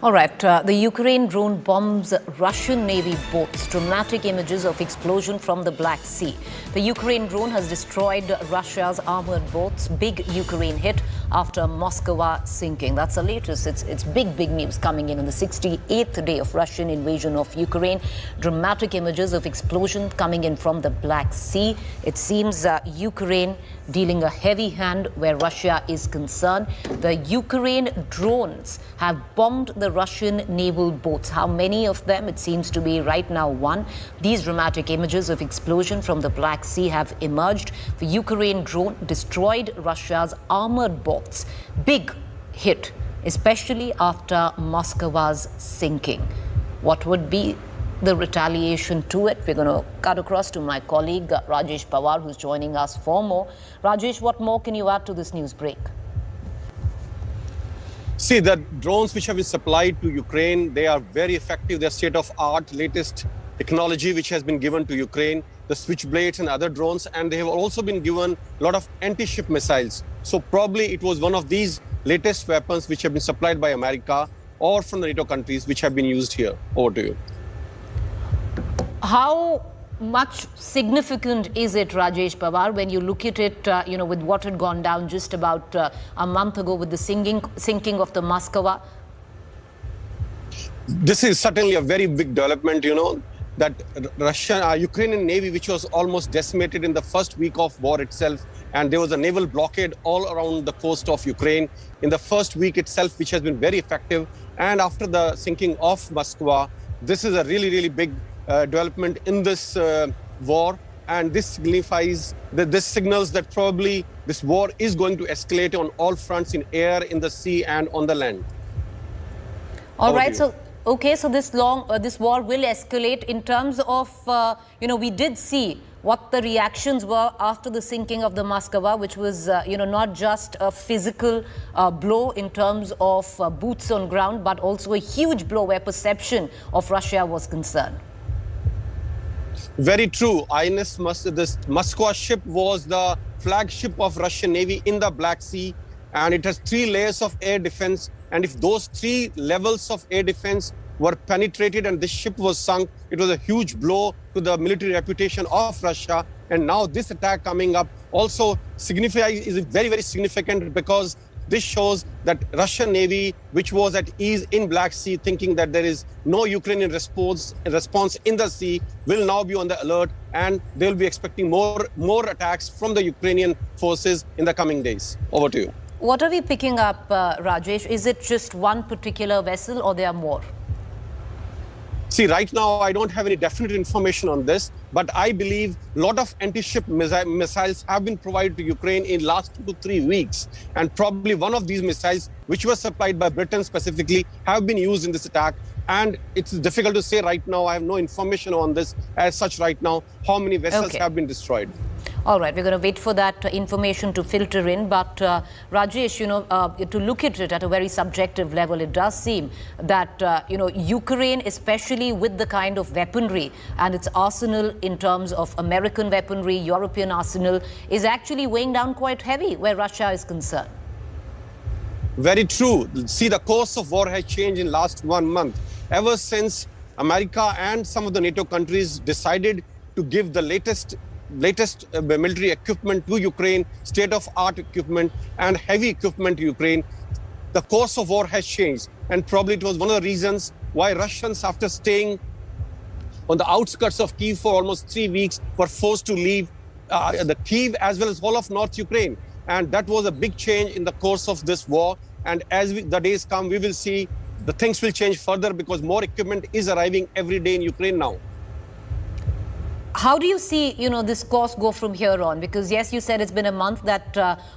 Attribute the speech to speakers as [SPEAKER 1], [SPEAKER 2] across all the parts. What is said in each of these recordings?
[SPEAKER 1] All right, the Ukraine drone bombs Russian Navy boats. Dramatic images of explosion from the Black Sea. The Ukraine drone has destroyed Russia's armored boats. Big Ukraine hit after Moskva sinking. That's the latest. It's big news coming in on the 68th day of Russian invasion of Ukraine. Dramatic images of explosion coming in from the Black Sea. It seems Ukraine dealing a heavy hand where Russia is concerned. The Ukraine drones have bombed the Russian naval boats. How many of them? It seems to be right now one. These dramatic images of explosion from the Black Sea have emerged. The Ukraine drone destroyed Russia's armored boats. Big hit, especially after Moskva's sinking. What would be the retaliation to it? We're going to cut across to my colleague Rajesh Pawar, who's joining us for more. Rajesh, what more can you add to this news break?
[SPEAKER 2] See, the drones which have been supplied to Ukraine, they are very effective. They're state-of-art, latest technology which has been given to Ukraine, the Switchblades and other drones, and they have also been given a lot of anti-ship missiles. So probably it was one of these latest weapons which have been supplied by America or from the NATO countries which have been used here. Over to you.
[SPEAKER 1] How much significant is it, Rajesh Pawar, when you look at it, with what had gone down just about a month ago with the sinking of the Moskva?
[SPEAKER 2] This is certainly a very big development, that Ukrainian Navy, which was almost decimated in the first week of war itself, and there was a naval blockade all around the coast of Ukraine in the first week itself, which has been very effective. And after the sinking of Moskva, this is a really big development in this war, and this signifies that this signals that probably this war is going to escalate on all fronts, in air, in the sea, and on the land.
[SPEAKER 1] All right, so this war will escalate in terms of we did see what the reactions were after the sinking of the Moskva, which was not just a physical blow in terms of boots on ground, but also a huge blow where perception of Russia was concerned.
[SPEAKER 2] Very true. This Moskva ship was the flagship of Russian Navy in the Black Sea, and it has 3 layers of air defense. And if those 3 levels of air defense were penetrated and this ship was sunk, it was a huge blow to the military reputation of Russia. And now this attack coming up also is very significant, because this shows that Russian Navy, which was at ease in Black Sea, thinking that there is no Ukrainian response in the sea, will now be on the alert, and they'll be expecting more attacks from the Ukrainian forces in the coming days. Over to you.
[SPEAKER 1] What are we picking up, Rajesh? Is it just one particular vessel, or there are more?
[SPEAKER 2] See, right now, I don't have any definite information on this, but I believe a lot of anti-ship missiles have been provided to Ukraine in last 2 to 3 weeks. And probably one of these missiles, which was supplied by Britain specifically, have been used in this attack. And it's difficult to say right now. I have no information on this as such right now, how many vessels have been destroyed.
[SPEAKER 1] All right, we're going to wait for that information to filter in. But Rajesh, to look at it at a very subjective level, it does seem that, Ukraine, especially with the kind of weaponry and its arsenal in terms of American weaponry, European arsenal, is actually weighing down quite heavy where Russia is concerned.
[SPEAKER 2] Very true. See, the course of war has changed in last 1 month. Ever since America and some of the NATO countries decided to give the latest military equipment to Ukraine, state-of-art equipment and heavy equipment to Ukraine, the course of war has changed. And probably it was one of the reasons why Russians, after staying on the outskirts of Kyiv for almost 3 weeks, were forced to leave the Kyiv as well as whole of North Ukraine. And that was a big change in the course of this war. And as the days come, we will see the things will change further, because more equipment is arriving every day in Ukraine now.
[SPEAKER 1] How do you see, this course go from here on? Because, yes, you said it's been a month that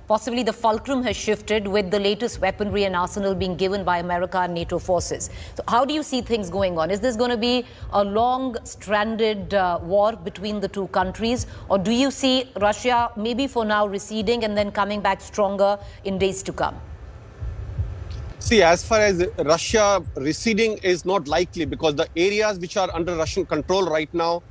[SPEAKER 1] possibly the fulcrum has shifted with the latest weaponry and arsenal being given by America and NATO forces. So how do you see things going on? Is this going to be a long, stranded war between the two countries? Or do you see Russia maybe for now receding and then coming back stronger in days to come?
[SPEAKER 2] See, as far as Russia receding is not likely, because the areas which are under Russian control right now,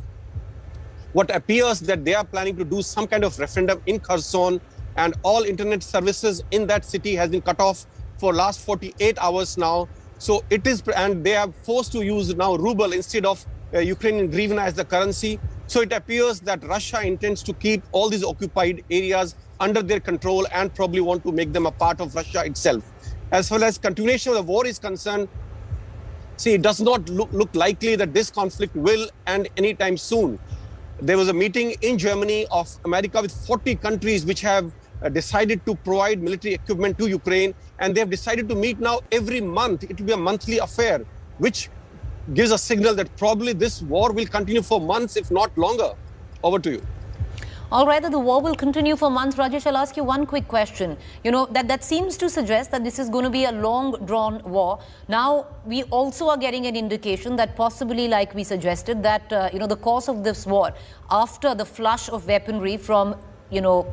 [SPEAKER 2] what appears that they are planning to do some kind of referendum in Kherson, and all internet services in that city has been cut off for last 48 hours now. So it is, and they are forced to use now ruble instead of Ukrainian hryvnia as the currency. So it appears that Russia intends to keep all these occupied areas under their control and probably want to make them a part of Russia itself. As far as continuation of the war is concerned, see, it does not look likely that this conflict will end anytime soon. There was a meeting in Germany of America with 40 countries which have decided to provide military equipment to Ukraine, and they have decided to meet now every month. It will be a monthly affair, which gives a signal that probably this war will continue for months, if not longer. Over to you.
[SPEAKER 1] All right, that the war will continue for months. Rajesh, I'll ask you one quick question. You know, that seems to suggest that this is going to be a long-drawn war. Now, we also are getting an indication that possibly, like we suggested, that, the course of this war, after the flush of weaponry from,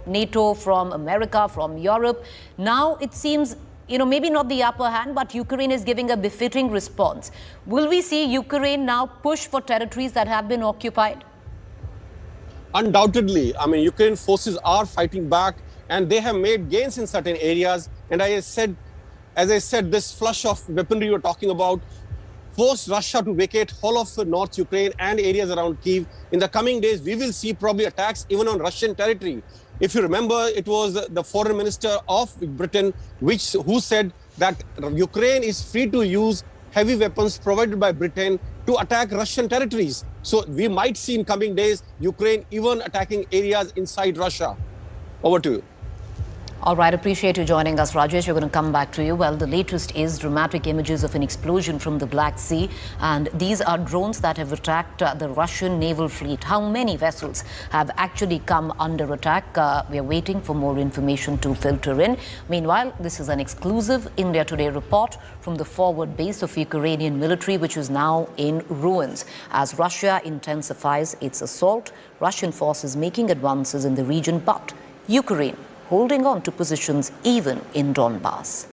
[SPEAKER 1] NATO, from America, from Europe, now it seems, maybe not the upper hand, but Ukraine is giving a befitting response. Will we see Ukraine now push for territories that have been occupied?
[SPEAKER 2] Undoubtedly, I mean, Ukraine forces are fighting back, and they have made gains in certain areas. And as I said, this flush of weaponry you're talking about forced Russia to vacate whole of North Ukraine and areas around Kyiv. In the coming days, we will see probably attacks even on Russian territory. If you remember, it was the foreign minister of Britain who said that Ukraine is free to use heavy weapons provided by Britain to attack Russian territories. So we might see in coming days Ukraine even attacking areas inside Russia. Over to you.
[SPEAKER 1] All right, appreciate you joining us, Rajesh. We're going to come back to you. Well, the latest is dramatic images of an explosion from the Black Sea. And these are drones that have attacked the Russian naval fleet. How many vessels have actually come under attack? We are waiting for more information to filter in. Meanwhile, this is an exclusive India Today report from the forward base of Ukrainian military, which is now in ruins. As Russia intensifies its assault, Russian forces making advances in the region, but Ukraine holding on to positions even in Donbass.